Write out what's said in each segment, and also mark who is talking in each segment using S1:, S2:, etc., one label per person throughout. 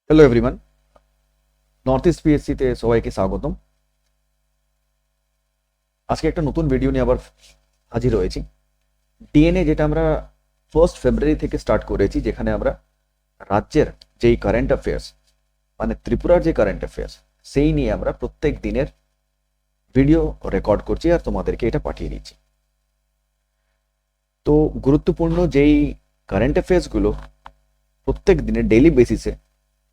S1: Hello everyone, north east পিএসসিতে সবাইকে স্বাগতম। আজকে একটা নতুন ভিডিও নিয়ে আবার হাজির হয়েছি। ডিএনএ যেটা আমরা 1 ফেব্রুয়ারি থেকে স্টার্ট করেছি, যেখানে আমরা রাজ্যের যেই কারেন্ট অ্যাফেয়ার্স, মানে ত্রিপুরার যে কারেন্ট অ্যাফেয়ার্স, সেই নিয়ে আমরা প্রত্যেক দিনের ভিডিও রেকর্ড করছি আর তোমাদেরকে এটা পাঠিয়ে দিচ্ছি। তো গুরুত্বপূর্ণ যেই কারেন্ট অ্যাফেয়ার্সগুলো প্রত্যেক দিনের ডেইলি বেসিসে,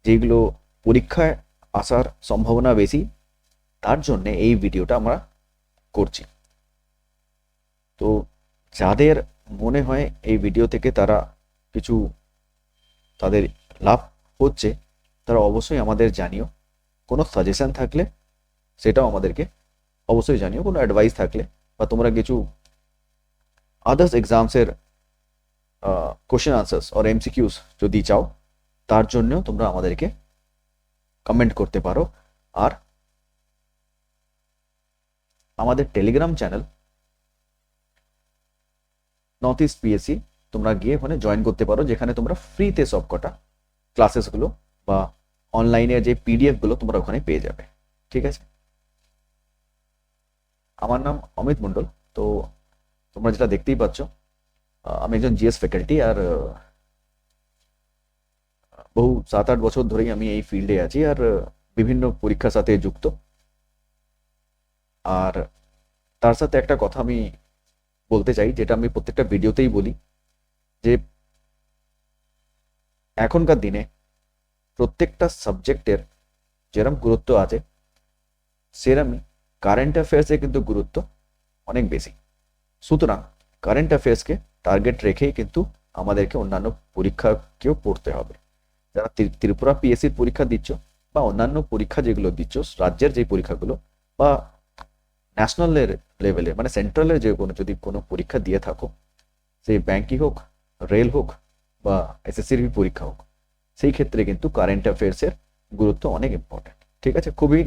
S1: যেগুলো পরীক্ষায় আসার সম্ভাবনা বেশি, তার জন্য এই ভিডিওটা আমরা করছি। তো যাদের মনে হয় এই ভিডিও থেকে তারা কিছু তাদের লাভ হচ্ছে, তারা অবশ্যই আমাদের জানিও। কোনো সাজেশন থাকলে সেটাও আমাদেরকে অবশ্যই জানিও। কোনো অ্যাডভাইস থাকলে বা তোমরা কিছু আদার্স এক্সামসের কোশ্চেন আনসার্স আর এমসিকিউস যদি চাও, তার জন্যও তোমরা আমাদেরকে কমেন্ট করতে পারো। আর আমাদের Telegram channel north east PSC, তোমরা গিয়ে ওখানে জয়েন করতে পারো, যেখানে তোমরা ফ্রিতে সব কটা ক্লাসেসগুলো বা অনলাইনে যে পিডিএফগুলো তোমরা ওখানে পেয়ে যাবে। ঠিক আছে? আমার নাম অমিত মণ্ডল। তো তোমরা যেটা দেখতেই পাচ্ছ, আমি একজন জিএস ফ্যাকাল্টি, আর বহু 7-8 বছর ধরেই আমি এই ফিল্ডে আছি, আর বিভিন্ন পরীক্ষার সাথে যুক্ত। আর তার সাথে একটা কথা আমি বলতে চাই, যেটা আমি প্রত্যেকটা ভিডিওতেই বলি, যে এখনকার দিনে প্রত্যেকটা সাবজেক্টের যেরকম গুরুত্ব আছে, সেরকমই কারেন্ট অ্যাফেয়ার্সে কিন্তু গুরুত্ব অনেক বেশি। সুতরাং কারেন্ট অ্যাফেয়ার্সকে টার্গেট রেখেই কিন্তু আমাদেরকে অন্যান্য পরীক্ষাকেও পড়তে হবে। যারা ত্রিপুরা পিএসসির পরীক্ষা দিচ্ছ, বা অন্যান্য পরীক্ষা যেগুলো দিচ্ছ, রাজ্যের যে পরীক্ষাগুলো, বা ন্যাশনাল লেভেলে মানে সেন্ট্রালের যে যদি কোনো পরীক্ষা দিয়ে থাকো, সেই ব্যাংকিং হোক, রেল হোক, বা এসএসসির পরীক্ষা হোক, সেই ক্ষেত্রে কিন্তু কারেন্ট অ্যাফেয়ার্সের গুরুত্ব অনেক ইম্পর্ট্যান্ট। ঠিক আছে? খুবই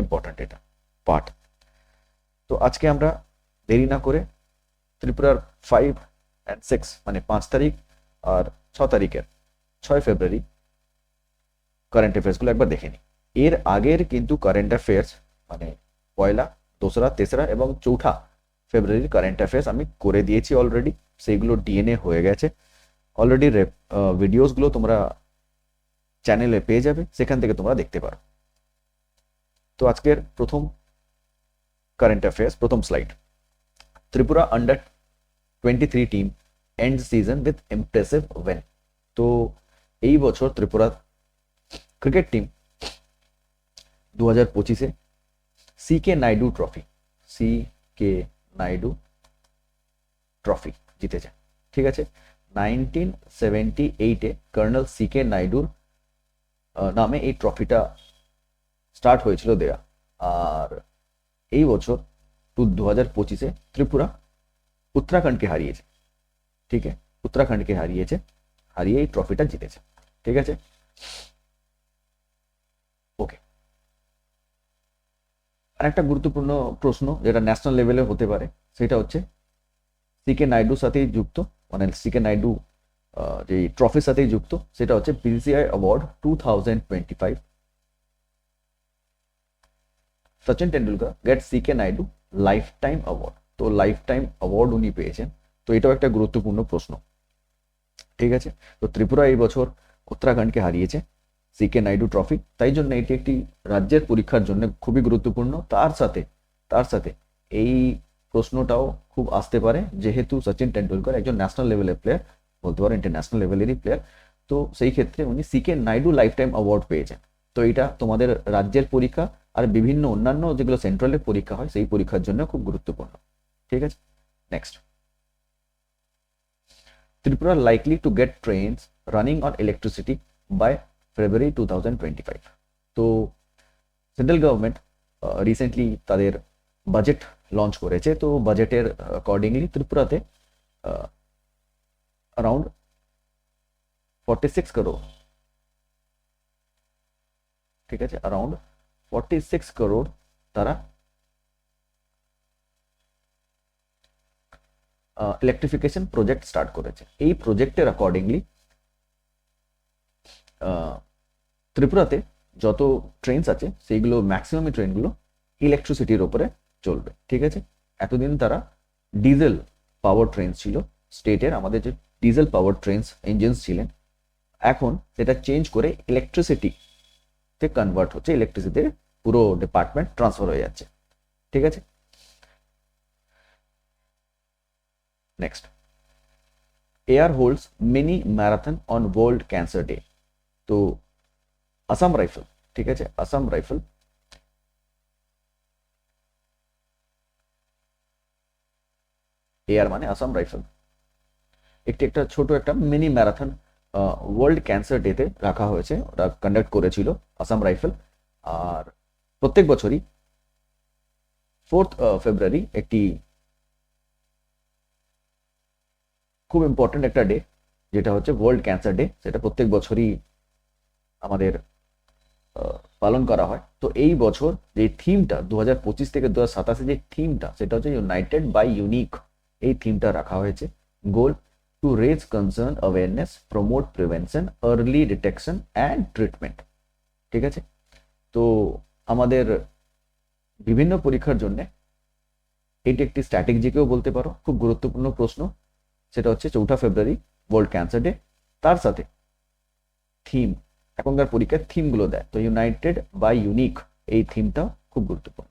S1: ইম্পর্ট্যান্ট এটা পার্ট। তো আজকে আমরা দেরি না করে ত্রিপুরার 5 and 6 মানে 5 তারিখ আর 6 তারিখের 6 ফেব্রুয়ারি কারেন্ট অ্যাফেয়ার্সগুলো একবার দেখে নিই। এর আগের কিন্তু কারেন্ট অ্যাফেয়ার্স, মানে পয়লা, দোসরা, তেসরা এবং 4 ফেব্রুয়ারির কারেন্ট অ্যাফেয়ার্স আমি করে দিয়েছি অলরেডি। সেইগুলো ডিএনএ হয়ে গেছে অলরেডি। ভিডিওসগুলো তোমরা চ্যানেলে পেয়ে যাবে, সেখান থেকে তোমরা দেখতে পারো। তো আজকের প্রথম কারেন্ট অ্যাফেয়ার্স, প্রথম slide. Tripura under 23 team end season with impressive win. তো এই বছর ত্রিপুরা ক্রিকেট টিম 2025-এ CK Naidu trophy, CK Naidu trophy জিতেছে। ঠিক আছে? 1978-এ কর্নেল সিকে নাইডুর নামে এই ট্রফিটা স্টার্ট হয়েছিল দেয়া। আর এই বছর 2025-এ ত্রিপুরা উত্তরাখণ্ডকে হারিয়েছে। ঠিক আছে? উত্তরাখণ্ডকে হারিয়ে এই ট্রফিটা জিতেছে। ঠিক আছে? ওকে। আর একটা গুরুত্বপূর্ণ প্রশ্ন, যেটা ন্যাশনাল লেভেলে হতে পারে, সেটা হচ্ছে সিকে নাইডুর সাথেই যুক্ত, মানে সিকে নাইডু যে ট্রফির সাথেই যুক্ত, সেটা হচ্ছে BCI award 2025। Sachin Tendulkar get CK Naidu lifetime award. তো লাইফ টাইম অ্যাওয়ার্ড উনি পেয়েছেন। তো এটাও একটা গুরুত্বপূর্ণ প্রশ্ন। ঠিক আছে? তো ত্রিপুরা এই বছর উত্তরাখণ্ডকে হারিয়েছে সিকে নাইডু ট্রফি, তাই জন্য এটি একটি রাজ্যের পরীক্ষার জন্য খুবই গুরুত্বপূর্ণ। তার সাথে এই প্রশ্নটাও খুব আসতে পারে, যেহেতু সচিন টেন্ডুলকার একজন ন্যাশনাল লেভেলের প্লেয়ার, বলতে পারো ইন্টারন্যাশনাল লেভেলেরই প্লেয়ার। তো সেই ক্ষেত্রে উনি সিকে নাইডু লাইফ টাইম অ্যাওয়ার্ড পেয়েছেন। তো এটা তোমাদের রাজ্যের পরীক্ষা আর বিভিন্ন অন্যান্য যেগুলো সেন্ট্রালের পরীক্ষা হয়, সেই পরীক্ষার জন্য খুব গুরুত্বপূর্ণ। ঠিক আছে? Next. Tripura likely to get trains running on electricity by February 2025. তো সেন্ট্রাল গভর্নমেন্ট রিসেন্টলি তাদের বাজেট লঞ্চ করেছে। তো বাজেটের অ্যাকর্ডিংলি ত্রিপুরাতে অ্যারাউন্ড 46 crore, ঠিক আছে, অ্যারাউন্ড 46 crore তারা ইলেকট্রিফিকেশন প্রজেক্ট স্টার্ট করেছে। এই প্রজেক্টের অ্যাকর্ডিংলি ত্রিপুরাতে যত ট্রেনস আছে সেইগুলো ম্যাক্সিমাম ট্রেনগুলো ইলেকট্রিসিটির ওপরে চলবে, ঠিক আছে। এতদিন তারা ডিজেল পাওয়ার ট্রেন ছিল, স্টেটের আমাদের যে ডিজেল পাওয়ার ট্রেনস ইঞ্জিনস ছিলেন, এখন সেটা চেঞ্জ করে ইলেকট্রিসিটিতে কনভার্ট হচ্ছে, ইলেকট্রিসিটির পুরো ডিপার্টমেন্ট ট্রান্সফার হয়ে যাচ্ছে, ঠিক আছে। Next, air holds mini marathon on world cancer day. তো আসাম রাইফেল, ঠিক আছে, আসাম রাইফেল এয়ার মানে আসাম রাইফেল একটা ছোট একটা মিনি ম্যারাথন ওয়ার্ল্ড ক্যান্সার ডেতে রাখা হয়েছে, ওটা কন্ডাক্ট করেছিল আসাম রাইফেল। আর প্রত্যেক বছরই 4th ফেব্রুয়ারি একটি খুব ইম্পর্টেন্ট একটা ডে, যেটা হচ্ছে ওয়ার্ল্ড ক্যান্সার ডে, সেটা প্রত্যেক বছরই আমাদের পালন করা হয়। তো এই বছর যে থিমটা 2025 থেকে 2027 যে থিমটা, সেটা হচ্ছে ইউনাইটেড বাই ইউনিক, এই থিমটা রাখা হয়েছে। Goal to raise concern awareness, promote prevention, early detection and treatment, ঠিক আছে। তো আমাদের বিভিন্ন পরীক্ষার জন্য এটি একটি স্ট্র্যাটেজিকেও বলতে পারো, খুব গুরুত্বপূর্ণ প্রশ্ন। সেটা হচ্ছে 4 ফেব্রুয়ারি ওয়ার্ল্ড ক্যান্সার ডে, তার সাথে থিম, এখনকার পরীক্ষার থিমগুলো দেয়, তো ইউনাইটেড বাই ইউনিক এই থিমটাও খুব গুরুত্বপূর্ণ,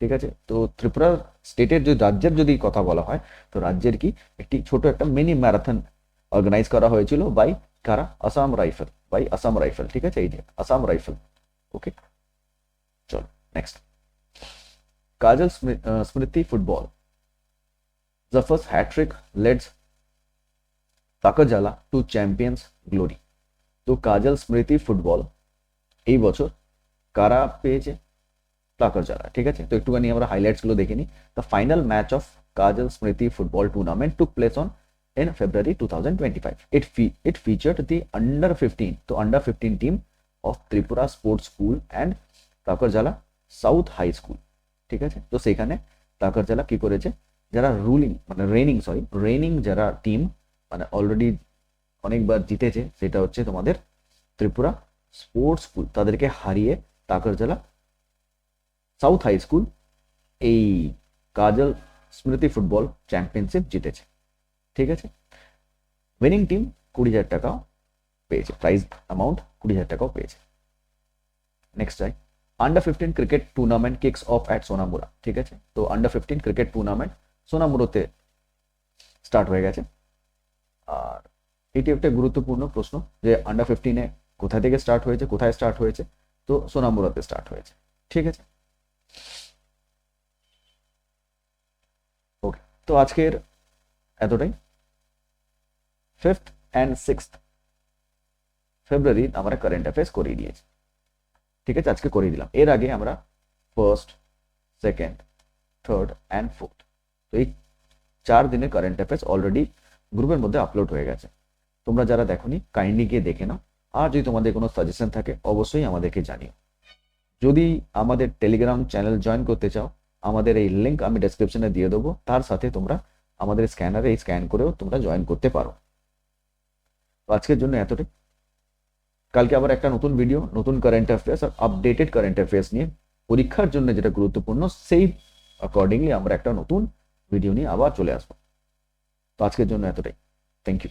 S1: ঠিক আছে। তো ত্রিপুরা স্টেটের যদি রাজ্যের যদি কথা বলা হয়, তো রাজ্যের কি একটি ছোট একটা মিনি ম্যারাথন অর্গানাইজ করা হয়েছিল বাই কারা, Assam rifle, by Assam rifle, ঠিক আছে, এই যে আসাম রাইফেল। ওকে, চলো next, Kajal Smriti football, Jafar's hattrick leads Takarjala to champions glory. তো কাজল স্মৃতি ফুটবল এই বছর কারা পেয়েছে, তাকরজালা, ঠিক আছে। তো একটুখানি আমরা হাইলাইটস গুলো দেখে নিই। The final match of Kajal Smriti football tournament took place on in February 2025. It featured the under 15, তো under 15 team of Tripura Sports School and Takarjala south high school, ঠিক আছে। তো সেখানে তাকরজালা কি করেছে, যারা রেনিং যারা টিম মানে অলরেডি অনেকবার জিতেছে, সেটা হচ্ছে তোমাদের ত্রিপুরা স্পোর্টস স্কুল, তাদেরকে হারিয়ে তাকরজালা সাউথ হাই স্কুল এই কাজল স্মৃতি ফুটবল চ্যাম্পিয়নশিপ জিতেছে, ঠিক আছে। উইনিং টিম 20,000 টাকাও পেয়েছে, প্রাইজ অ্যামাউন্ট 20,000 টাকাও পেয়েছে। নেক্সট যাই, under 15 cricket tournament kicks of at Sonamura, ঠিক আছে। তো আন্ডার 15 ক্রিকেট টুর্নামেন্ট সোনামুরাতে স্টার্ট হয়ে গেছে। আর এটি একটা গুরুত্বপূর্ণ প্রশ্ন যে আন্ডার 15-এ কোথা থেকে স্টার্ট হয়েছে, কোথায় স্টার্ট হয়েছে, তো সোনামুরাতে স্টার্ট হয়েছে, ঠিক আছে। ওকে, তো আজকের এতটাই। 5th and 6th ফেব্রুয়ারি আমরা কারেন্ট অ্যাফেয়ার্স করিয়ে দিয়েছি, ঠিক আছে, আজকে করিয়ে দিলাম। এর আগে আমরা 1st, 2nd, 3rd and 4th, তো এই 4 দিনের কারেন্ট অ্যাফেয়ার্স অলরেডি গ্রুপের মধ্যে আপলোড হয়ে গেছে। তোমরা যারা দেখোনি কাইন্ডলি গিয়ে দেখে নাও। আর যদি তোমাদের কোনো সাজেশন থাকে অবশ্যই আমাদেরকে জানিও। যদি আমাদের টেলিগ্রাম চ্যানেল জয়েন করতে চাও, আমাদের এই লিঙ্ক আমি ডেসক্রিপশনে দিয়ে দেবো, তার সাথে তোমরা আমাদের স্ক্যানারে স্ক্যান করেও তোমরা জয়েন করতে পারো। তো আজকের জন্য এতটাই। কালকে আবার একটা নতুন ভিডিও, নতুন কারেন্ট অ্যাফেয়ার্স আর আপডেটেড কারেন্ট অ্যাফেয়ার্স নিয়ে, পরীক্ষার জন্য যেটা গুরুত্বপূর্ণ সেই অ্যাকর্ডিংলি আমরা একটা নতুন ভিডিও নিয়ে আবার চলে আসবো। তো আজকের জন্য এতটাই, থ্যাংক ইউ।